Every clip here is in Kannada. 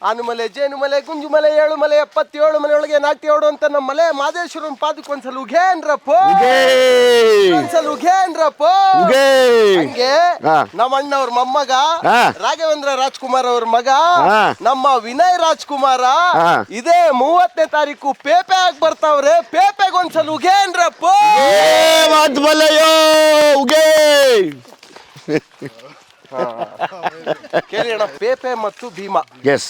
ಆನುಮಲೆ ಜೇನುಮಲೆ ಗುಂಜುಮಲೆ ಏಳುಮಲೆ 77 ಮಲೆಯೊಳಗೆ ನಾಟ್ಯೋಡು ಅಂತ ನಮ್ಮ ಮಲೆ ಮಾದೇಶ್ವರನ್ ಪಾದಕ್ಕೆ ಒಂದ್ಸಲ ಉಘೇನ್ರಪ್ಪೋ ಒಂದ್ಸಲ ಉಘೇನ್ರಪ್ಪೋ ಹಂಗೆ ನಮ್ಮ ಅಣ್ಣವ್ರ ಮೊಮ್ಮಗ ರಾಘವೇಂದ್ರ ರಾಜ್ಕುಮಾರ್ ಅವ್ರ ಮಗ ನಮ್ಮ ವಿನಯ್ ರಾಜ್ಕುಮಾರ ಇದೇ 30ನೇ ತಾರೀಕು ಪೇಪೆ ಆಗಿ ಬರ್ತಾವ್ರೆ. ಪೇಪೆಗೆ ಒಂದ್ಸಲ ಉಘೇನ್ರಪ್ಪೋ ಕೇಳಿ ಅಣ್ಣ, ಪೇಪೆ ಮತ್ತು ಭೀಮಾ. ಎಸ್,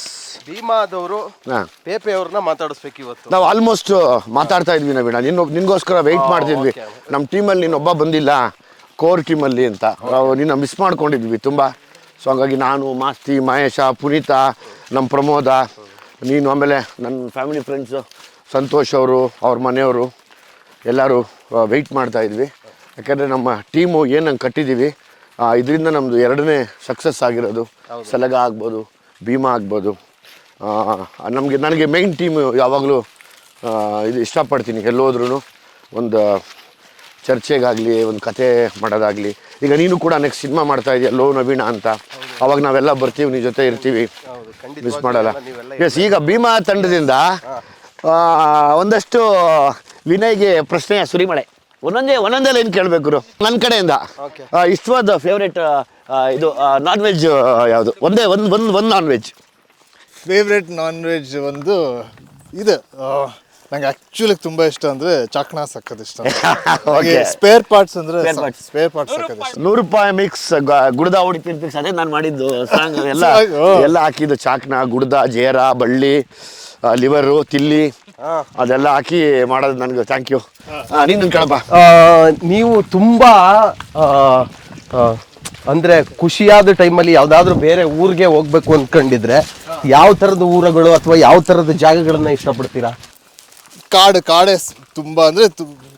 ಭೀಮಾದವರು ಪೇಪೆ ಅವ್ರನ್ನ ಮಾತಾಡಿಸ್ಬೇಕು ಇವತ್ತು. ನಾವು ಆಲ್ಮೋಸ್ಟ್ ಮಾತಾಡ್ತಾ ಇದ್ವಿ ನವೀಣ, ನಿನ್ಗೋಸ್ಕರ ವೆಯ್ಟ್ ಮಾಡ್ತಿದ್ವಿ. ನಮ್ಮ ಟೀಮಲ್ಲಿ ನೀನೊಬ್ಬ ಬಂದಿಲ್ಲ, ಕೋರ್ ಟೀಮಲ್ಲಿ ಅಂತ ನಿನ್ನ ಮಿಸ್ ಮಾಡ್ಕೊಂಡಿದ್ವಿ ತುಂಬ. ಸೊ ಹಂಗಾಗಿ ನಾನು, ಮಾಸ್ತಿ, ಮಹೇಶ, ಪುನೀತ, ನಮ್ಮ ಪ್ರಮೋದ, ನೀನು, ಆಮೇಲೆ ನನ್ನ ಫ್ಯಾಮಿಲಿ ಫ್ರೆಂಡ್ಸು ಸಂತೋಷ್ ಅವರು, ಅವ್ರ ಮನೆಯವರು ಎಲ್ಲರೂ ವೆಯ್ಟ್ ಮಾಡ್ತಾ ಇದ್ವಿ. ಯಾಕಂದರೆ ನಮ್ಮ ಟೀಮು ಏನಂಗೆ ಕಟ್ಟಿದ್ದೀವಿ, ಇದರಿಂದ ನಮ್ಮದು 2ನೇ ಸಕ್ಸಸ್ ಆಗಿರೋದು. ಸಲಗ ಆಗ್ಬೋದು, ಭೀಮಾ ಆಗ್ಬೋದು. ನನಗೆ ಮೈನ್ ಟೀಮು ಯಾವಾಗಲೂ ಇದು ಇಷ್ಟಪಡ್ತೀನಿ. ಎಲ್ಲೋದ್ರೂ ಒಂದು ಚರ್ಚೆಗಾಗಲಿ, ಒಂದು ಕತೆ ಮಾಡೋದಾಗಲಿ. ಈಗ ನೀನು ಕೂಡ ನೆಕ್ಸ್ಟ್ ಸಿನಿಮಾ ಮಾಡ್ತಾ ಇದೆಯಾ ಲೋ ನವೀಣ ಅಂತ, ಅವಾಗ ನಾವೆಲ್ಲ ಬರ್ತೀವಿ, ನಿನ್ನ ಜೊತೆ ಇರ್ತೀವಿ, ಮಿಸ್ ಮಾಡಲ್ಲ. ಎಸ್, ಈಗ ಭೀಮಾ ತಂಡದಿಂದ ಒಂದಷ್ಟು ವಿನಯ್ಗೆ ಪ್ರಶ್ನೆಯ ಸುರಿಮಳೆ. ಒಂದೊಂದೇ ಲೈನ್ ಕೇಳಬೇಕು ನನ್ನ ಕಡೆಯಿಂದ. ಇಷ್ಟವಾದ ಫೇವ್ರೇಟ್ ಇದು ನಾನ್ ವೆಜ್ ಯಾವುದು? ಒಂದು non veg favourite non veg ಒಂದು ಇದು ನಂಗೆ ಆ್ಯಕ್ಚುಲಿ ತುಂಬ ಇಷ್ಟ ಅಂದರೆ ಚಾಕ್ನಾ ಸಕ್ಕತ್ ಇಷ್ಟ. ಸ್ಪೇರ್ ಪಾರ್ಟ್ಸ್ ಅಂದರೆ ಸ್ಪೇರ್ ಪಾರ್ಟ್ಸ್ ಸಕ್ಕತ್ ಇಷ್ಟ. 100 ರೂಪಾಯಿ ಮಿಕ್ಸ್ ಗುಡ್ದ ಹೊಡಿತಿರ್ತೀವಿ, ಅದೇ ನಾನು ಮಾಡಿದ್ದು ಸಾಂಗ್. ಎಲ್ಲ ಹಾಕಿದ್ದು ಚಾಕ್ನಾ, ಗುಡ್ದ, ಜೇರ, ಬಳ್ಳಿ, ಲಿವರು, ತಿಲ್ಲಿ ಅದೆಲ್ಲ ಹಾಕಿ ಮಾಡೋದು. ನನಗೆ ಥ್ಯಾಂಕ್ ಯು. ನೀನು ಕೇಳಪ್ಪ. ನೀವು ತುಂಬಾ ಅಂದ್ರೆ ಖುಷಿಯಾದ ಟೈಮಲ್ಲಿ ಯಾವ್ದಾದ್ರು ಬೇರೆ ಊರಿಗೆ ಹೋಗ್ಬೇಕು ಅನ್ಕೊಂಡಿದ್ರೆ ಯಾವ ತರದ ಊರುಗಳು ಅಥವಾ ಯಾವ ತರದ ಜಾಗಗಳನ್ನ ಇಷ್ಟಪಡ್ತೀರಾ? ಕಾಡೇ ತುಂಬಾ ಅಂದ್ರೆ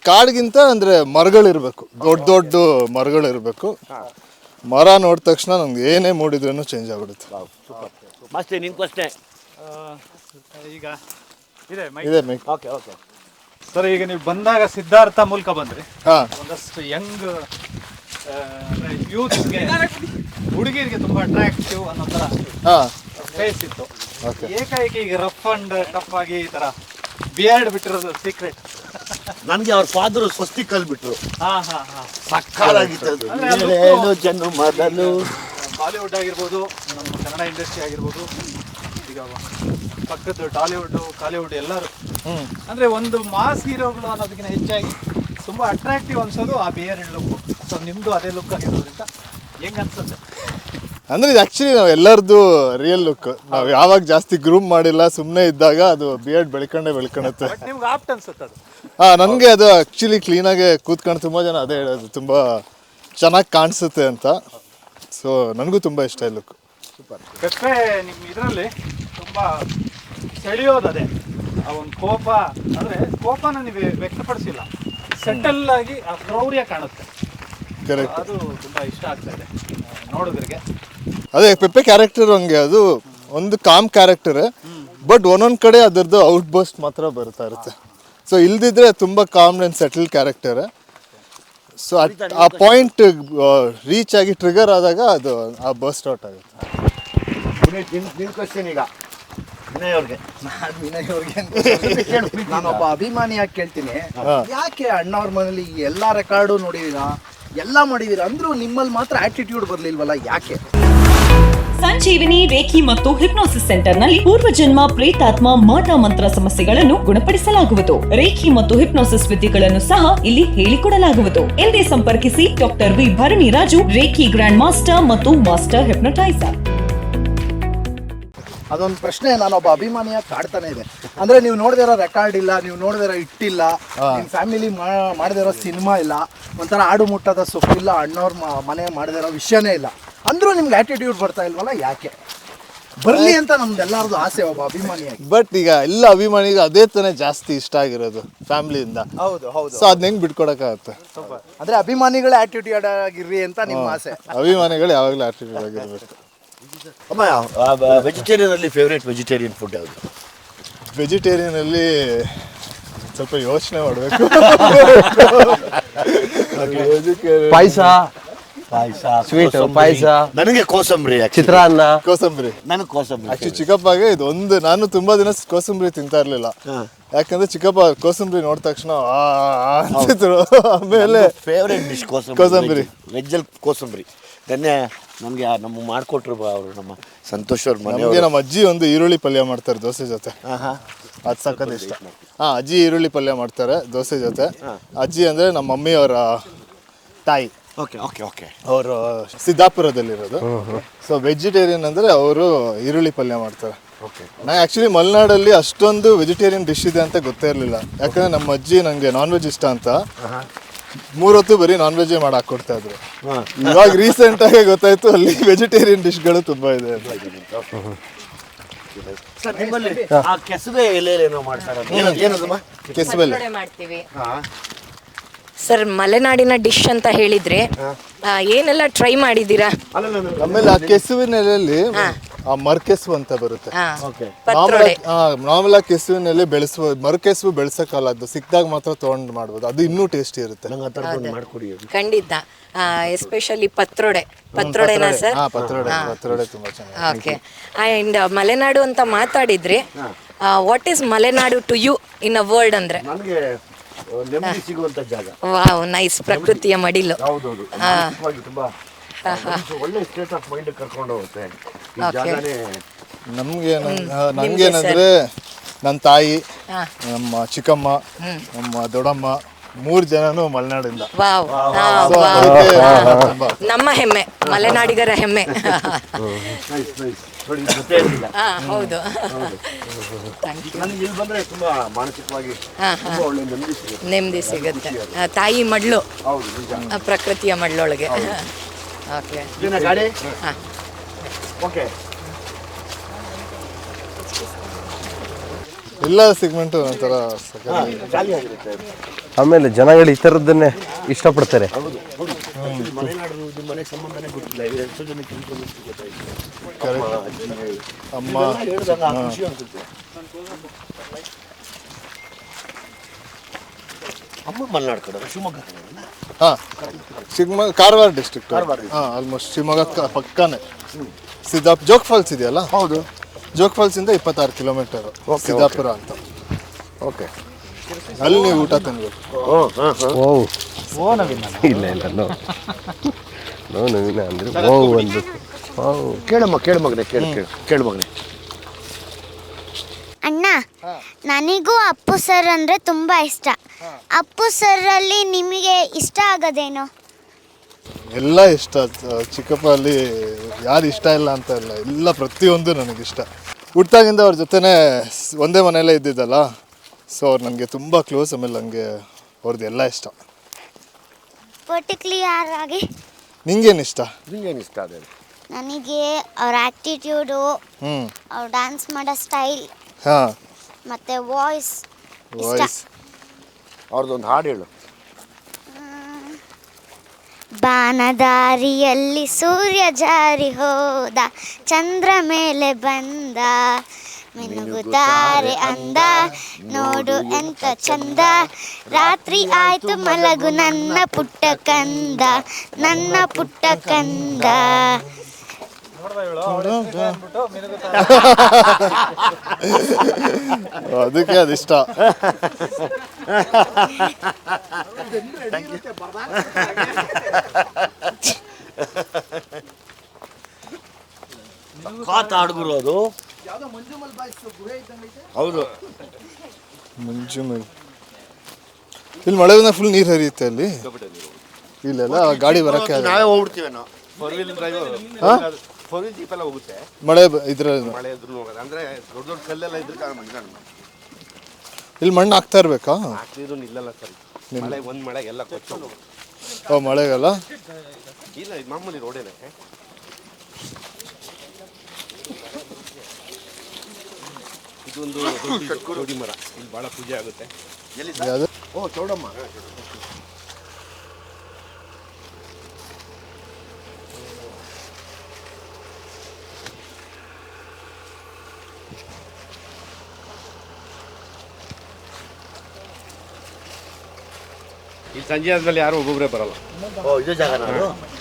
ಕಾಡ್ಗಿಂತ ಅಂದ್ರೆ ಮರಗಳಿರ್ಬೇಕು, ದೊಡ್ಡ ಮರಗಳಿರ್ಬೇಕು. ಮರ ನೋಡಿದ ತಕ್ಷಣ ನಮ್ಗೆ ಏನೇ ಮೂಡಿದ್ರೂ ಚೇಂಜ್ ಆಗ್ಬಿಡುತ್ತೆ. ಈಗ ಇದೆ ಓಕೆ ಸರ್. ಈಗ ನೀವು ಬಂದಾಗ ಸಿದ್ಧಾರ್ಥ ಮೂಲಕ ಬಂದ್ರಿ, ಒಂದಷ್ಟು ಯಂಗ್ ಯೂತ್ಗೆ, ಹುಡುಗಿರಿಗೆ ತುಂಬಾ ಅಟ್ರಾಕ್ಟಿವ್ ಅನ್ನೋ ತರ ಫೇಸ್ ಇತ್ತು. ಏಕಾಏಕಿ ಈಗ ರಫ್ ಅಂಡ್ ಟಫ್ ಆಗಿ ಈ ತರ ಬಿಯರ್ಡ್ ಬಿಟ್ಟಿರೋದು ಸೀಕ್ರೆಟ್. ನನಗೆ ಅವ್ರ ಫಾದರ್ ಸ್ವಸ್ತಿ ಕಲ್ಬಿಟ್ರು. ಬಾಲಿವುಡ್ ಆಗಿರ್ಬೋದು, ನಮ್ಮ ಕನ್ನಡ ಇಂಡಸ್ಟ್ರಿ ಆಗಿರ್ಬೋದು, ಈಗ ಪಕ್ಕದ ಟಾಲಿವುಡ್, ಕಾಲಿವುಡ್ ಎಲ್ಲರೂ ಅಂದ್ರೆ ಒಂದು ಮಾಸ್ ಹೀರೋಗಳು ಅನ್ನೋದಕ್ಕಿಂತ ಹೆಚ್ಚಾಗಿ ತುಂಬಾ ಅಟ್ರಾಕ್ಟಿವ್ ಅನ್ಸೋದು ಆ ಬಿಯರ್ ಲುಕ್. ಸೊ ನಿಮ್ದು ಅದೇ ಲುಕ್ ಆಗಿರೋದ್ರಿಂದ ಹೆಂಗ್ ಅನ್ಸುತ್ತೆ? ಅಂದ್ರೆ ಇದು ಆಕ್ಚುಲಿ ನಾವು ಎಲ್ಲರದು ರಿಯಲ್ ಲುಕ್. ನಾವು ಯಾವಾಗ ಜಾಸ್ತಿ ಗ್ರೂಮ್ ಮಾಡಿಲ್ಲ, ಸುಮ್ಮನೆ ಇದ್ದಾಗ ಅದು ಬಿಯರ್ಡ್ ಬೆಳ್ಕೊಂಡುತ್ತೆ. ನಿಮ್ಗೆ ಆಪ್ಟ್ ಅನ್ಸುತ್ತೆ ಅದು? ನನಗೆ ಅದು ಆಕ್ಚುಲಿ ಕ್ಲೀನಾಗಿ ಕೂತ್ಕೊಂಡು ತುಂಬ ಜನ ಅದೇ ಹೇಳೋದು, ತುಂಬ ಚೆನ್ನಾಗಿ ಕಾಣಿಸುತ್ತೆ ಅಂತ. ಸೊ ನನಗೂ ತುಂಬ ಇಷ್ಟ ಈ ಲುಕ್. ಪೆಪ್ಪೆ ನಿಮ್ಮ ಇದರಲ್ಲಿ ತುಂಬ ಸೆಳೆಯೋದು ಅದೇ, ಆ ಒಂದು ಕೋಪ, ಅಂದರೆ ಕೋಪನ ನೀವು ವ್ಯಕ್ತಪಡಿಸಿಲ್ಲ, ಸೆಟಲ್ ಆಗಿ ಆ ಕ್ರೌರ್ಯ ಕಾಣುತ್ತೆ. ಅದು ತುಂಬ ಇಷ್ಟ ಆಗ್ತಾ ಇದೆ ನೋಡೋದ್ರಿಗೆ. ಅದೇ ಪೆಪ್ಪೆ ಕ್ಯಾರೆಕ್ಟರ್ ಹಂಗೆ, ಅದು ಒಂದು ಕಾಮ್ ಕ್ಯಾರೆಕ್ಟರ್, ಬಟ್ ಒಂದೊಂದು ಕಡೆ ಅದರದ್ದು ಔಟ್ ಬರ್ಸ್ಟ್ ಮಾತ್ರ ಬರ್ತಾ ಇರುತ್ತೆ. ಸೊ ಇಲ್ದಿದ್ರೆ ತುಂಬ com and settle character. So ಆ ಪಾಯಿಂಟ್ ರೀಚ್ ಆಗಿ ಟ್ರಿಗರ್ ಆದಾಗ ಅದು ಆ ಬರ್ಸ್ಟ್ ಔಟ್ ಆಗುತ್ತೆ. ಈಗ ನಾನೊಬ್ಬ ಅಭಿಮಾನಿಯಾಗಿ ಕೇಳ್ತೀನಿ, ಯಾಕೆ ಅಣ್ಣವ್ರ ಮನೇಲಿ ಎಲ್ಲಾ ರೆಕಾರ್ಡು ನೋಡಿದೀರಾ, ಎಲ್ಲ ಮಾಡಿದೀರಾ, ಅಂದ್ರೂ ನಿಮ್ಮಲ್ಲಿ ಮಾತ್ರ ಆಟಿಟ್ಯೂಡ್ ಬರ್ಲಿಲ್ವಲ್ಲ, ಯಾಕೆ? ಸಂಜೀವಿನಿ ರೇಖಿ ಮತ್ತು ಹಿಪ್ನೋಸಿಸ್ ಸೆಂಟರ್ನಲ್ಲಿ ಪೂರ್ವಜನ್ಮ, ಪ್ರೇತಾತ್ಮ, ಮಾಟ ಮಂತ್ರ ಸಮಸ್ಯೆಗಳನ್ನು ಗುಣಪಡಿಸಲಾಗುವುದು. ರೇಖಿ ಮತ್ತು ಹಿಪ್ನೋಸಿಸ್ ವಿದ್ಯೆಗಳನ್ನು ಸಹ ಇಲ್ಲಿ ಹೇಳಿಕೊಡಲಾಗುವುದು. ಎಂದೇ ಸಂಪರ್ಕಿಸಿ doctor V Bharaniraju, reiki grand master ಮತ್ತು ಮಾಸ್ಟರ್ ಹಿಪ್ನೋಟೈಸರ್. ಅದೊಂದು ಪ್ರಶ್ನೆ ನಾನೊಬ್ಬ ಅಭಿಮಾನಿಯಾಗಿ ಕಾಡ್ತಾನೆ ಇದೆ. ಅಂದ್ರೆ ನೀವು ನೋಡಿದಿರೋ ರೆಕಾರ್ಡ್ ಇಲ್ಲ, ನೀವು ನೋಡಿದಿರೋ ಇಟ್ಟಿಲ್ಲ, ನಿಮ್ಮ ಫ್ಯಾಮಿಲಿ ಮಾಡದಿರೋ ಸಿನಿಮಾ ಇಲ್ಲ, ಒಂಥರ ಆಡು ಮುಟ್ಟದ ಸೊಪ್ಪಿಲ್ಲ, ಅಣ್ಣವ್ರ ಮನೆ ಮಾಡದಿರೋ ವಿಷಯನೇ ಇಲ್ಲ, ಅಂದ್ರೂ ನಿಮ್ಗೆ ಆಟಿಟ್ಯೂಡ್ ಬರ್ತಾ ಇಲ್ವಲ್ಲ, ಯಾಕೆ? ಬರ್ಲಿ ಅಂತ ನಮ್ದೆಲ್ಲರದು ಆಸೆ ಒಬ್ಬ ಅಭಿಮಾನಿಯಾಗಿ. ಬಟ್ ಈಗ ಎಲ್ಲ ಅಭಿಮಾನಿಗೆ ಅದೇ ತಾನೇ ಜಾಸ್ತಿ ಇಷ್ಟ ಆಗಿರೋದು ಫ್ಯಾಮಿಲಿಯಿಂದ. ಹೌದು. ಸೊ ಅದನ್ನ ಹೆಂಗ್ ಬಿಟ್ಕೊಡಕ್ಕಾಗತ್ತೆ? ಅಂದ್ರೆ ಅಭಿಮಾನಿಗಳೇ ಆಟಿಟ್ಯೂಡ್ ಆಗಿರ್ರಿ ಅಂತ ನಿಮ್ಮ ಆಸೆ. ಅಭಿಮಾನಿಗಳು ಯಾವಾಗಲೂ ಆಟಿಟ್ಯೂಡ್ ಆಗಿರ್ಬೇಕು. ಅಮ್ಮ, ವೆಜಿಟೇರಿಯನ್ ಅಲ್ಲಿ ಫೇವ್ರೇಟ್ ವೆಜಿಟೇರಿಯನ್ ಫುಡ್ ಯಾವುದು? ವೆಜಿಟೇರಿಯನ್ ಅಲ್ಲಿ ಸ್ವಲ್ಪ ಯೋಚನೆ ಮಾಡಬೇಕು. ಪಾಯಸ, ಪಾಯಸ ಸ್ವೀಟ್ ಪಾಯಸ, ನನಗೆ ಕೋಸಂಬರಿ ಚಿತ್ರಾನ್ನ. ಕೋಸಂಬರಿ ನನಗೆ ಕೋಸಂಬರಿ ಆಕ್ಚುಲಿ ಚಿಕ್ಕಪ್ಪಗೆ ಇದು ಒಂದು, ನಾನು ತುಂಬಾ ದಿನ ಕೋಸಂಬರಿ ತಿಂತಾ ಇರ್ಲಿಲ್ಲ. ಯಾಕಂದ್ರೆ ಚಿಕ್ಕಪ್ಪ ಕೋಸಂಬರಿ ನೋಡಿದ ತಕ್ಷಣ ಅಂತಿದ್ರು. ಆಮೇಲೆ ಫೇವ್ರೇಟ್ ಡಿಶ್ ಕೋಸಂಬರಿ. ವೆಜ್ಜಲ್ಲಿ ಕೋಸಂಬರಿ. ನೆನ್ನೆ ನಮಗೆ ನಮ್ಮ ಮಾಡಿಕೊಟ್ರು ಅವರು, ನಮ್ಮ ಸಂತೋಷ್ ಅವ್ರ ನಮಗೆ ಮನೆ. ನಮ್ಮ ಅಜ್ಜಿ ಒಂದು ಈರುಳ್ಳಿ ಪಲ್ಯ ಮಾಡ್ತಾರೆ ದೋಸೆ ಜೊತೆ, ಅದು ಸಕ್ಕತ್ ಇಷ್ಟ. ಅಜ್ಜಿ ಈರುಳ್ಳಿ ಪಲ್ಯ ಮಾಡ್ತಾರೆ ದೋಸೆ ಜೊತೆ. ಅಜ್ಜಿ ಅಂದ್ರೆ ನಮ್ಮ ಮಮ್ಮಿ ಅವರ ತಾಯಿ. Okay okay okay. ಅವರು ಸಿದ್ದಾಪುರದಲ್ಲಿರೋದು. ಸೊ ವೆಜಿಟೇರಿಯನ್ ಅಂದರೆ ಅವರು ಈರುಳ್ಳಿ ಪಲ್ಯ ಮಾಡ್ತಾರೆ. ನಾ ಆ್ಯಕ್ಚುಲಿ ಮಲೆನಾಡಲ್ಲಿ ಅಷ್ಟೊಂದು ವೆಜಿಟೇರಿಯನ್ ಡಿಶ್ ಇದೆ ಅಂತ ಗೊತ್ತೇ ಇರಲಿಲ್ಲ. ಯಾಕಂದರೆ ನಮ್ಮ ಅಜ್ಜಿ ನನಗೆ ನಾನ್ ವೆಜ್ ಇಷ್ಟ ಅಂತ 3 ಹೊತ್ತು ಬರೀ ನಾನ್ ವೆಜ್ಜೇ ಮಾಡಿ ಹಾಕ್ಕೊಡ್ತಾ ಇದ್ರು. ಇವಾಗ ರೀಸೆಂಟಾಗಿ ಗೊತ್ತಾಯಿತು ಅಲ್ಲಿ ವೆಜಿಟೇರಿಯನ್ ಡಿಶ್ಗಳು ತುಂಬ ಇದೆ ಅಂತ. ಸರ್ ನಿಮ್ಮಲ್ಲಿ ಆ ಕೆಸುವೆ ಎಲೆಯಲ್ಲೇನೋ ಮಾಡ್ತಾರೆ, ಏನದಮ್ಮ? ಕೆಸುವೆಲೆ ಮಾಡ್ತೀವಿ ಸರ್. ಮಲೆನಾಡಿನ ಡಿಶ್ ಅಂತ ಹೇಳಿದ್ರೆ ಏನೆಲ್ಲ ಟ್ರೈ ಮಾಡಿದ್ದೀರಾ? ಆಮೇಲೆ ಆ ಕೆಸುವಿನ ಎಲೆಯಲ್ಲಿ ಆ ಮರ್ಕೆಸು ಅಂತ ಬರುತ್ತೆ. ಪತ್ರೊಡೆ. ನಾರ್ಮಲ್ ಆಗಿ ಕೆಸುವಿನಲ್ಲಿ ಬೆಳೆಸುವ ಮರ್ಕೆಸು ಬೆಳೆಸೋಕ್ಕಲ್ಲ, ಅದು ಸಿಕ್ಕಿದಾಗ ಮಾತ್ರ ತೊಗೊಂಡು ಮಾಡ್ಬೋದು. ಅದು ಇನ್ನೂ ಟೇಸ್ಟಿ ಇರುತ್ತೆ. ಖಂಡಿತ. Especially ಪತ್ರೊಡೆನಾ sir? ಪತ್ರೊಡೆ ತುಂಬಾ ಚೆನ್ನಾಗಿ. ಓಕೆ. ಆ್ಯಂಡ್ ಮಲೆನಾಡು ಅಂತ ಮಾತಾಡಿದ್ರೆ what is Malenadu to you in a word ಅಂದ್ರೆ? ನನಗೆ ನೆಮ್ಮದಿ ಸಿಗುವಂತ ಜಾಗ. Wow, nice. ಪ್ರಕೃತಿಯ ಮಡಿಲು. ಹೌದೌದು, ತುಂಬಾ ಒಳ್ಳೆ ಸ್ಟೇಟ್ ಆಫ್ ಮೈಂಡ್ ಕರ್ಕೊಂಡು ಹೋಗುತ್ತೆ ಈ ಜಾಗನೇ. ನಮ್ಗೇನಂದ್ರೆ ನನ್ನ ತಾಯಿ, ನಮ್ಮ ಚಿಕ್ಕಮ್ಮ, ನಮ್ಮ ದೊಡ್ಡಮ್ಮ 3 ಜನನು ಮಲೆನಾಡಿಂದ. ವಾವ್, ನಮ್ಮ ಹೆಮ್ಮೆ, ಮಲೆನಾಡಿಗರ ಹೆಮ್ಮೆ. ಹೌದು. ನನಗೆ ಇಲ್ಲಿ ಬಂದ್ರೆ ತುಂಬಾ ಮಾನಸಿಕವಾಗಿ ಒಳ್ಳೆ ನೆಮ್ಮದಿ ಸಿಗುತ್ತೆ. ತಾಯಿ ಮಡ್ಲು, ಪ್ರಕೃತಿಯ ಮಡ್ಲೊಳಗೆ. ಓಕೆ. ಗಾಡಿ. ಓಕೆ. ಎಲ್ಲ ಸೆಗ್ಮೆಂಟು ಒಂಥರ ಜಾಲಿಯಾಗಿರುತ್ತೆ. ಆಮೇಲೆ ಜನಗಳು ಈ ಥರದ್ದನ್ನೇ ಇಷ್ಟಪಡ್ತಾರೆ. ಮಲೆನಾಡು ಮನೆ ಸಂಬಂಧನೇ ಗೊತ್ತಿಲ್ಲ, ಎಷ್ಟು ಜನಕ್ಕೆ ಅಮ್ಮ ಖುಷಿ ಅನ್ಸುತ್ತೆ. ಅಮ್ಮ ಮಲೆನಾಡು ಕಡೆ, ಶಿವಮೊಗ್ಗ ಕಡೆ. ಶಿವಮೊಗ್ಗ, ಕಾರವಾರ ಡಿಸ್ಟ್ರಿಕ್ಟ್. ಆಲ್ಮೋಸ್ಟ್ ಶಿವಮೊಗ್ಗ ಪಕ್ಕನೇ. ಜೋಗ್ ಫಾಲ್ಸ್ ಇದೆಯಲ್ಲ? ಹೌದು. ಜೋಗ್ ಫಾಲ್ಸಿಂದ 26 ಕಿಲೋಮೀಟರ್ ಸಿದ್ದಾಪುರ ಅಂತ. ಓಕೆ. ಅಲ್ಲಿ ನೀವು ಊಟ ತಿನ್ಬೇಕು. ಇಲ್ಲ ನೋ ನವೀನ ಅಂದ್ರೆ ಒಂದು ಕೇಳು ಮಗನೆ. ಅಣ್ಣ, ನನಗೂ ಅಪ್ಪು ಸರ್ ಅಂದರೆ ತುಂಬ ಇಷ್ಟ. ಅಪ್ಪು ಸರಲ್ಲಿ ನಿಮಗೆ ಇಷ್ಟ ಆಗೋದೇನು? ಎಲ್ಲ ಇಷ್ಟ. ಚಿಕ್ಕಪ್ಪ ಅಲ್ಲಿ ಯಾರು ಇಷ್ಟ ಇಲ್ಲ ಅಂತ ಇಲ್ಲ, ಎಲ್ಲ ಪ್ರತಿಯೊಂದು ನನಗಿಷ್ಟ. ಹುಟ್ಟಾಗಿಂದ ಅವ್ರ ಜೊತೆನೇ ಒಂದೇ ಮನೆಯಲ್ಲೇ ಇದ್ದಿದ್ದಲ್ಲ, ಸೊ ಅವ್ರು ನನಗೆ ತುಂಬ ಕ್ಲೋಸ್. ಆಮೇಲೆ ನನಗೆ ಅವ್ರದ್ದು ಎಲ್ಲ ಇಷ್ಟ. ಪರ್ಟಿಕ್ಯುಲರ್ ಆಗಿ ನಿಂಗೇನು ಇಷ್ಟ? ಅದೇ ನನಗೆ ಅವ್ರ ಆ್ಯಕ್ಟಿಟ್ಯೂಡು, ಅವ್ರು ಡ್ಯಾನ್ಸ್ ಮಾಡೋ ಸ್ಟೈಲ್, ಮತ್ತು ವಾಯ್ಸ್. ಅವ್ರದ್ದೊಂದು ಹಾಡು ಹೇಳು. ಬಾನದಾರಿಯಲ್ಲಿ ಸೂರ್ಯ ಜಾರಿ ಹೋದ, ಚಂದ್ರ ಮೇಲೆ ಬಂದ, ಮಿನುಗುತ್ತಾರೆ ಅಂದ, ನೋಡು ಎಂತ ಚಂದ, ರಾತ್ರಿ ಆಯ್ತು ಮಲಗು ನನ್ನ ಪುಟ್ಟ ಕಂದ, ನನ್ನ ಪುಟ್ಟ ಕಂದ. ಅದಕ್ಕೆ ಅದಿಷ್ಟ. ಕಾತಾಡ್ಗುರು ಅದು. ಹೌದು, ಮುಂಜು ಮೇಲೆ ಇಲ್ಲಿ ಮಳೆ ಬಂದಾಗ ಫುಲ್ ನೀರು ಹರಿಯುತ್ತೆ ಅಲ್ಲಿ. ಇಲ್ಲೆಲ್ಲ ಗಾಡಿ ಬರಕ್ಕೆ ನಾವೇ ಹೋಗ್ಬಿಡ್ತೀವಿ ನಾವು. ಹೋಗುತ್ತೆ ಮಳೆ ಇದ್ರ ಮಳೆ ಇದ್ರು ಹೋಗೋದು. ಅಂದ್ರೆ ದೊಡ್ಡ ದೊಡ್ಡ ಕಲ್ಲೆಲ್ಲ ಇದ್ರೆ ಇಲ್ಲಿ ಮಣ್ಣು ಹಾಕ್ತಾ ಇರ್ಬೇಕಾ? ಹಾಕ್ತಿದ್ರು ನಿಲ್ಲಲ್ಲ ಸರ್. ಮಳೆ ಒಂದ್ ಮಳೆ ಎಲ್ಲ ಕೊಚ್ಚೋದು. ಮಳೆಗಲ್ಲ ಇಲ್ಲ, ಇದು ಮಾಮೂಲಿ ರೋಡೇನೆ. ಇದೊಂದು ಜೋಡಿ ಮರ, ಇಲ್ಲಿ ಬಹಳ ಪೂಜೆ ಆಗುತ್ತೆ. ಯಾವುದು? ಓ, ಚೌಡಮ್ಮ. ಈ ಸಂಜೆ ಆದ್ಮೇಲೆ ಯಾರು ಒಬ್ಬೊಬ್ಬರೇ ಬರಲ್ಲ. ಓ, ಇದೇ ಜಾಗ.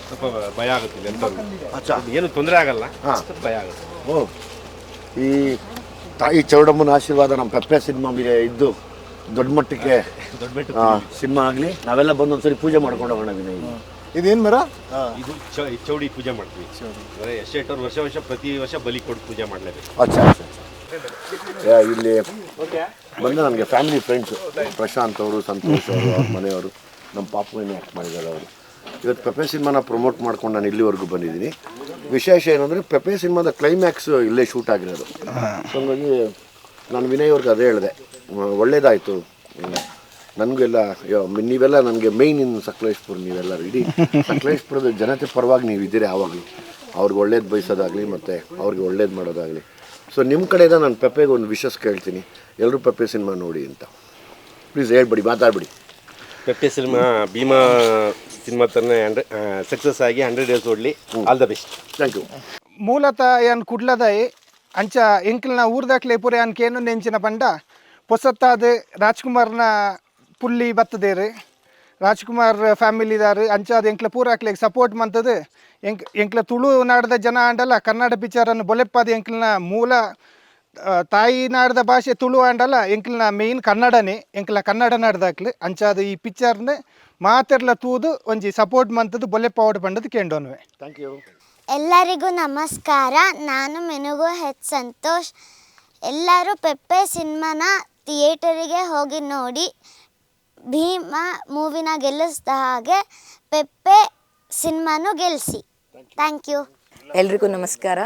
ಸ್ವಲ್ಪ ಭಯ ಆಗುತ್ತೆ ಎಂಥವ್ರು ಏನು ತೊಂದರೆ ಆಗಲ್ಲ, ಸ್ವಲ್ಪ ಭಯ ಆಗುತ್ತೆ. ಓ, ಈ ತಾಯಿ ಚೌಡಮ್ಮನ ಆಶೀರ್ವಾದ ನಮ್ಮ ಪೆಪ್ಪೆ ಸಿನಿಮಾ ಮೇಲೆ ಇದ್ದು ದೊಡ್ಡ ಮಟ್ಟಕ್ಕೆ ಸಿನಿಮಾ ಆಗಲಿ, ನಾವೆಲ್ಲ ಬಂದು ಒಂದ್ಸರಿ ಪೂಜೆ ಮಾಡ್ಕೊಂಡು ಹೋಗೋಣ ವಿನಯ್. ಇದೇನು ಮರ? ಇದು ಚೌಡಿ ಪೂಜೆ ಮಾಡ್ತೀವಿ. ಅಂದರೆ ಎಷ್ಟೇಟವ್ರು ವರ್ಷ ಪ್ರತಿ ವರ್ಷ ಬಲಿ ಕೊಟ್ಟು ಪೂಜೆ ಮಾಡಲೇಬೇಕು. ಅಚ್ಚಾ ಇಲ್ಲಿ ಬಂದು ನನಗೆ ಫ್ಯಾಮಿಲಿ ಫ್ರೆಂಡ್ಸು ಪ್ರಶಾಂತ್ ಅವರು, ಸಂತೋಷ್ ಅವರು, ಅವ್ರ ಮನೆಯವರು, ನಮ್ಮ ಪಾಪುವನ್ನು ಆ್ಯಕ್ಟ್ ಮಾಡಿದ್ದಾರೆ ಅವರು. ಇವತ್ತು ಪೆಪ್ಪೆ ಸಿನಿಮಾನ ಪ್ರಮೋಟ್ ಮಾಡ್ಕೊಂಡು ನಾನು ಇಲ್ಲಿವರೆಗೂ ಬಂದಿದ್ದೀನಿ. ವಿಶೇಷ ಏನಂದರೆ ಪೆಪ್ಪೆ ಸಿನಿಮಾದ ಕ್ಲೈಮ್ಯಾಕ್ಸ್ ಇಲ್ಲೇ ಶೂಟ್ ಆಗಿರೋದು. ಸೊ ಹಂಗಾಗಿ ನಾನು ವಿನಯ್ ಅವ್ರಿಗೆ ಅದೇ ಹೇಳಿದೆ, ಒಳ್ಳೇದಾಯಿತು ನನಗೆಲ್ಲ, ನೀವೆಲ್ಲ ನನಗೆ ಮೇಯ್ನ್ ಇನ್ ಸಕಲೇಶ್ಪುರ, ನೀವೆಲ್ಲ ಇಡೀ ಸಕಲೇಶ್ಪುರದ ಜನತೆ ಪರವಾಗಿ ನೀವು ಇದ್ದೀರಿ ಯಾವಾಗಲೂ. ಅವ್ರಿಗೆ ಒಳ್ಳೇದು ಬಯಸೋದಾಗಲಿ ಮತ್ತು ಅವ್ರಿಗೆ ಒಳ್ಳೇದು ಮಾಡೋದಾಗಲಿ. ಸೊ ನಿಮ್ಮ ಕಡೆಯಿಂದ ನಾನು ಪೆಪ್ಪೆಗೆ ಒಂದು ವಿಶಸ್ ಕೇಳ್ತೀನಿ, ಎಲ್ಲರೂ ಪೆಪ್ಪೆ ಸಿನಿಮಾ ನೋಡಿ ಅಂತ ಪ್ಲೀಸ್ ಹೇಳ್ಬಿಡಿ, ಮಾತಾಡ್ಬಿಡಿ. ಪೆಪ್ಪೆ ಸಿನಿಮಾ ಭೀಮಾ ಸಿನಿಮಾ ಥರನೇ ಸಕ್ಸಸ್ ಆಗಿ 100 days ಓಡಲಿ. All the best. Thank you. ಮೂಲತಃ ಏನು ಕುಡ್ಲದಾಯಿ ಅಂಚ ಎಂಕ್ಲನ ಊರ್ದಾಕ್ಲೆ ಪೂರೆ ಅನ್ಕೇನು ನೆಂಚಿನ ಪಂಡ ಪೊಸತ್ತಾದ ರಾಜ್ಕುಮಾರ್ನ ಪುಲ್ಲಿ ಬತ್ತದೇರು, ರಾಜ್ಕುಮಾರ್ ಫ್ಯಾಮಿಲಿದಾರು ಅಂಚಾದ ಎಂಕ್ಲ ಪೂರಾಕ್ಲಿಗೆ ಸಪೋರ್ಟ್ ಮಂತದು. ಎಂಕ್ಲ ತುಳು ನಾಡದ ಜನ ಆಂಡಲ್ಲ ಕನ್ನಡ ಪಿಕ್ಚರನ್ನು ಬೊಲೆಪ್ಪಾದ ಎಂಕ್ಲನ ಮೂಲ ತಾಯಿ ನಾಡದ ಭಾಷೆ ತುಳು ಆಂಡಲ್ಲ ಎಂಕ್ಲನ ಮೇಯ್ನ್ ಕನ್ನಡನೇ, ಎಂಕ್ಲ ಕನ್ನಡ ನಾಡ್ದಾಕ್ಲು ಅಂಚಾದ ಈ ಪಿಕ್ಚರ್ನ ಮಾತೆರ್ಲ ತೂದು ಒಂಜಿ ಸಪೋರ್ಟ್ ಮಂತದ್ದು ಬೊಲೆಪ್ಪಾವಡ್ ಪಂಡದು ಕೇಂಡೋನ್ವೆ. Thank you. ಎಲ್ಲರಿಗೂ ನಮಸ್ಕಾರ. ನಾನು ಮೆನುಗು ಸಂತೋಷ್. ಎಲ್ಲರೂ ಪೆಪ್ಪೆ ಸಿನಿಮಾನ ಥಿಯೇಟರಿಗೆ ಹೋಗಿ ನೋಡಿ. ಭೀಮಾ ಮೂವಿನ ಗೆಲ್ಲಿಸಿದ ಹಾಗೆ ಪೆಪ್ಪೆ ಸಿನಿಮಾನು ಗೆಲ್ಲಿಸಿ. Thank you. ಎಲ್ರಿಗೂ ನಮಸ್ಕಾರ.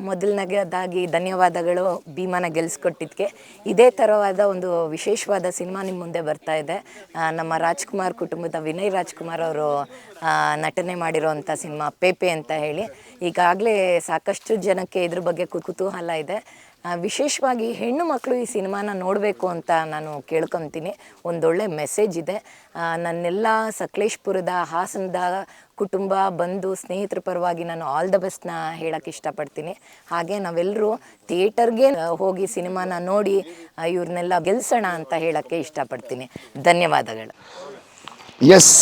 ಮೊದಲನೇದಾಗಿ ಧನ್ಯವಾದಗಳು ಭೀಮಾನ ಗೆಲ್ಲಿಸ್ಕೊಟ್ಟಿದ್ದಕ್ಕೆ. ಇದೇ ಥರವಾದ ಒಂದು ವಿಶೇಷವಾದ ಸಿನಿಮಾ ನಿಮ್ಮ ಮುಂದೆ ಬರ್ತಾ ಇದೆ. ನಮ್ಮ ರಾಜ್ಕುಮಾರ್ ಕುಟುಂಬದ ವಿನಯ್ ರಾಜ್ಕುಮಾರ್ ಅವರು ನಟನೆ ಮಾಡಿರೋವಂಥ ಸಿನಿಮಾ ಪೇಪೆ ಅಂತ ಹೇಳಿ. ಈಗಾಗಲೇ ಸಾಕಷ್ಟು ಜನಕ್ಕೆ ಇದ್ರ ಬಗ್ಗೆ ಕುತೂಹಲ ಇದೆ. ವಿಶೇಷವಾಗಿ ಹೆಣ್ಣು ಮಕ್ಕಳು ಈ ಸಿನಿಮಾನ ನೋಡಬೇಕು ಅಂತ ನಾನು ಕೇಳ್ಕೊತೀನಿ. ಒಂದೊಳ್ಳೆ ಮೆಸೇಜ್ ಇದೆ. ನನ್ನೆಲ್ಲ ಸಕಲೇಶ್ಪುರದ ಹಾಸನದ ಕುಟುಂಬ ಬಂಧು ಸ್ನೇಹಿತರ ಪರವಾಗಿ ನಾನು ಆಲ್ ದ ಬೆಸ್ಟ್ನ ಹೇಳೋಕ್ಕೆ ಇಷ್ಟಪಡ್ತೀನಿ. ಹಾಗೆ ನಾವೆಲ್ಲರೂ ಥಿಯೇಟರ್ಗೆ ಹೋಗಿ ಸಿನಿಮಾನ ನೋಡಿ ಇವ್ರನ್ನೆಲ್ಲ ಗೆಲ್ಸೋಣ ಅಂತ ಹೇಳೋಕ್ಕೆ ಇಷ್ಟಪಡ್ತೀನಿ. ಧನ್ಯವಾದಗಳು. ಎಸ್,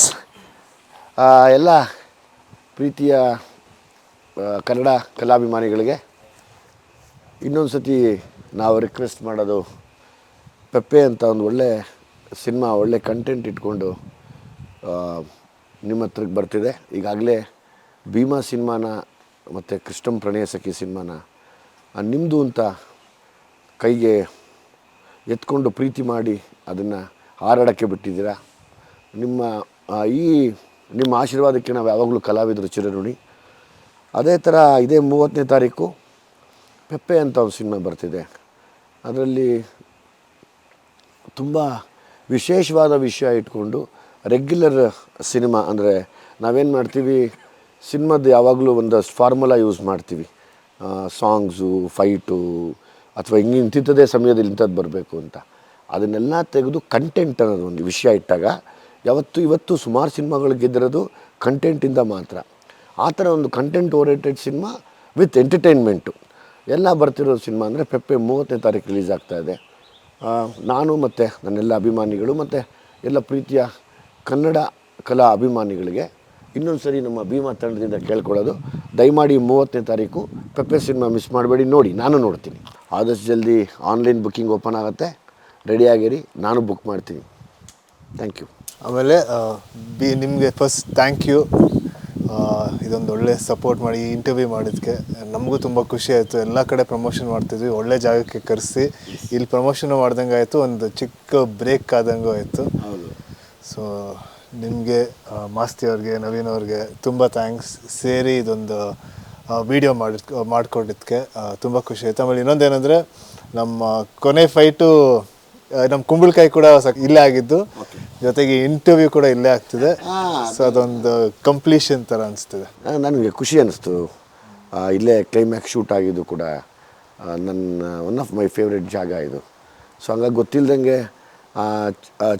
ಎಲ್ಲ ಪ್ರೀತಿಯ ಕನ್ನಡ ಕಲಾಭಿಮಾನಿಗಳಿಗೆ ಇನ್ನೊಂದು ಸತಿ ನಾವು ರಿಕ್ವೆಸ್ಟ್ ಮಾಡೋದು, ಪೆಪ್ಪೆ ಅಂತ ಒಂದು ಒಳ್ಳೆ ಸಿನಿಮಾ, ಒಳ್ಳೆ ಕಂಟೆಂಟ್ ಇಟ್ಕೊಂಡು ನಿಮ್ಮ ಹತ್ರಕ್ಕೆ ಬರ್ತಿದೆ. ಈಗಾಗಲೇ ಭೀಮಾ ಸಿನಿಮಾನ ಮತ್ತು ಕೃಷ್ಣಂ ಪ್ರಣಯ ಸಖಿ ಸಿನಿಮಾನ ನಿಮ್ಮದು ಅಂತ ಕೈಗೆ ಎತ್ಕೊಂಡು ಪ್ರೀತಿ ಮಾಡಿ ಅದನ್ನು ಹಾರಾಡೋಕ್ಕೆ ಬಿಟ್ಟಿದ್ದೀರಾ. ನಿಮ್ಮ ಆಶೀರ್ವಾದಕ್ಕೆ ನಾವು ಯಾವಾಗಲೂ ಕಲಾವಿದರು ಚಿರಋಣಿ. ಅದೇ ಥರ ಇದೇ 30ನೇ ತಾರೀಕು ಪೆಪ್ಪೆ ಅಂತ ಒಂದು ಸಿನಿಮಾ ಬರ್ತಿದೆ. ಅದರಲ್ಲಿ ತುಂಬ ವಿಶೇಷವಾದ ವಿಷಯ ಇಟ್ಕೊಂಡು ರೆಗ್ಯುಲರ್ ಸಿನಿಮಾ ಅಂದರೆ ನಾವೇನು ಮಾಡ್ತೀವಿ, ಸಿನಿಮಾದ ಯಾವಾಗಲೂ ಒಂದಷ್ಟು ಫಾರ್ಮುಲಾ ಯೂಸ್ ಮಾಡ್ತೀವಿ. ಸಾಂಗ್ಸು, ಫೈಟು ಅಥವಾ ಇಂಥದ್ದೇ ಸಮಯದಲ್ಲಿ ಇಂಥದ್ದು ಬರಬೇಕು ಅಂತ. ಅದನ್ನೆಲ್ಲ ತೆಗೆದು ಕಂಟೆಂಟ್ ಅನ್ನೋದು ಒಂದು ವಿಷಯ ಇಟ್ಟಾಗ ಇವತ್ತು ಸುಮಾರು ಸಿನಿಮಾಗಳು ಗೆದ್ದಿರೋದು ಕಂಟೆಂಟಿಂದ ಮಾತ್ರ. ಆ ಥರ ಒಂದು content oriented cinema with entertainment ಎಲ್ಲ ಬರ್ತಿರೋ ಸಿನಿಮಾ ಅಂದರೆ ಪೆಪ್ಪೆ 30ನೇ ತಾರೀಕು ರಿಲೀಸ್ ಆಗ್ತಾಯಿದೆ. ನಾನು ಮತ್ತು ನನ್ನೆಲ್ಲ ಅಭಿಮಾನಿಗಳು ಮತ್ತು ಎಲ್ಲ ಪ್ರೀತಿಯ ಕನ್ನಡ ಕಲಾ ಅಭಿಮಾನಿಗಳಿಗೆ ಇನ್ನೊಂದು ಸರಿ ನಮ್ಮ ಭೀಮಾ ತಂಡದಿಂದ ಕೇಳ್ಕೊಳ್ಳೋದು, ದಯಮಾಡಿ 30ನೇ ತಾರೀಕು ಪೆಪ್ಪೆ ಸಿನಿಮಾ ಮಿಸ್ ಮಾಡಬೇಡಿ, ನೋಡಿ. ನಾನು ನೋಡ್ತೀನಿ. ಆದಷ್ಟು ಜಲ್ದಿ ಆನ್ಲೈನ್ ಬುಕ್ಕಿಂಗ್ ಓಪನ್ ಆಗುತ್ತೆ, ರೆಡಿಯಾಗಿರಿ, ನಾನು ಬುಕ್ ಮಾಡ್ತೀನಿ. Thank you. ಆಮೇಲೆ ನಿಮಗೆ ಫಸ್ಟ್ ಥ್ಯಾಂಕ್ ಯು. ಇದೊಂದು ಒಳ್ಳೆ ಸಪೋರ್ಟ್ ಮಾಡಿ ಈ ಇಂಟರ್ವ್ಯೂ ಮಾಡಿದ್ದಕ್ಕೆ ನಮಗೂ ತುಂಬ ಖುಷಿ ಆಯಿತು. ಎಲ್ಲ ಕಡೆ ಪ್ರಮೋಷನ್ ಮಾಡ್ತಿದ್ವಿ, ಒಳ್ಳೆ ಜಾಗಕ್ಕೆ ಕರೆಸಿ ಇಲ್ಲಿ ಪ್ರಮೋಷನ್ ಮಾಡ್ದಂಗೆ ಆಯಿತು, ಒಂದು ಚಿಕ್ಕ ಬ್ರೇಕ್ ಆದಂಗೂ ಆಯಿತು. ಸೊ ನಿಮಗೆ ಮಾಸ್ತಿ ಅವ್ರಿಗೆ, ನವೀನ್ ಅವ್ರಿಗೆ ತುಂಬ ಥ್ಯಾಂಕ್ಸ್. ಸೇರಿ ಇದೊಂದು ವಿಡಿಯೋ ಮಾಡಿಕೊಟ್ಟಿದ್ದಕ್ಕೆ ತುಂಬ ಖುಷಿ ಆಯಿತು. ಆಮೇಲೆ ಇನ್ನೊಂದೇನೆಂದರೆ ನಮ್ಮ ಕೊನೆ ಫೈಟು ನಮ್ಮ ಕುಂಬಳಕಾಯಿ ಕೂಡ ಇಲ್ಲೇ ಆಗಿದ್ದು, ಜೊತೆಗೆ ಇಂಟರ್ವ್ಯೂ ಕೂಡ ಇಲ್ಲೇ ಆಗ್ತಿದೆ. ಸೊ ಅದೊಂದು ಕಂಪ್ಲೀಷನ್ ಥರ ಅನಿಸ್ತಿದೆ. ನನಗೆ ಖುಷಿ ಅನ್ನಿಸ್ತು. ಇಲ್ಲೇ ಕ್ಲೈಮ್ಯಾಕ್ಸ್ ಶೂಟ್ ಆಗಿದ್ದು ಕೂಡ ನನ್ನ ಒನ್ ಆಫ್ ಮೈ ಫೇವ್ರೆಟ್ ಜಾಗ ಇದು. ಸೊ ಹಂಗಾಗಿ ಗೊತ್ತಿಲ್ಲದಂಗೆ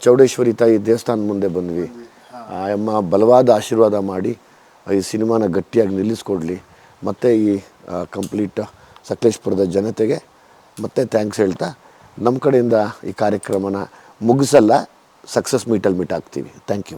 ಚೌಡೇಶ್ವರಿ ತಾಯಿ ದೇವಸ್ಥಾನದ ಮುಂದೆ ಬಂದ್ವಿ. ಅಮ್ಮ ಬಲವಾದ ಆಶೀರ್ವಾದ ಮಾಡಿ ಈ ಸಿನಿಮಾನ ಗಟ್ಟಿಯಾಗಿ ನಿಲ್ಲಿಸ್ಕೊಡ್ಲಿ. ಮತ್ತು ಈ ಕಂಪ್ಲೀಟ್ ಸಕಲೇಶ್ಪುರದ ಜನತೆಗೆ ಮತ್ತೆ ಥ್ಯಾಂಕ್ಸ್ ಹೇಳ್ತಾ ನಮ್ಮ ಕಡೆಯಿಂದ ಈ ಕಾರ್ಯಕ್ರಮನ ಮುಗಿಸಲ್ಲ, ಸಕ್ಸಸ್ ಮೀಟಲ್ಲಿ ಮೀಟ್ ಆಗ್ತೀವಿ. Thank you.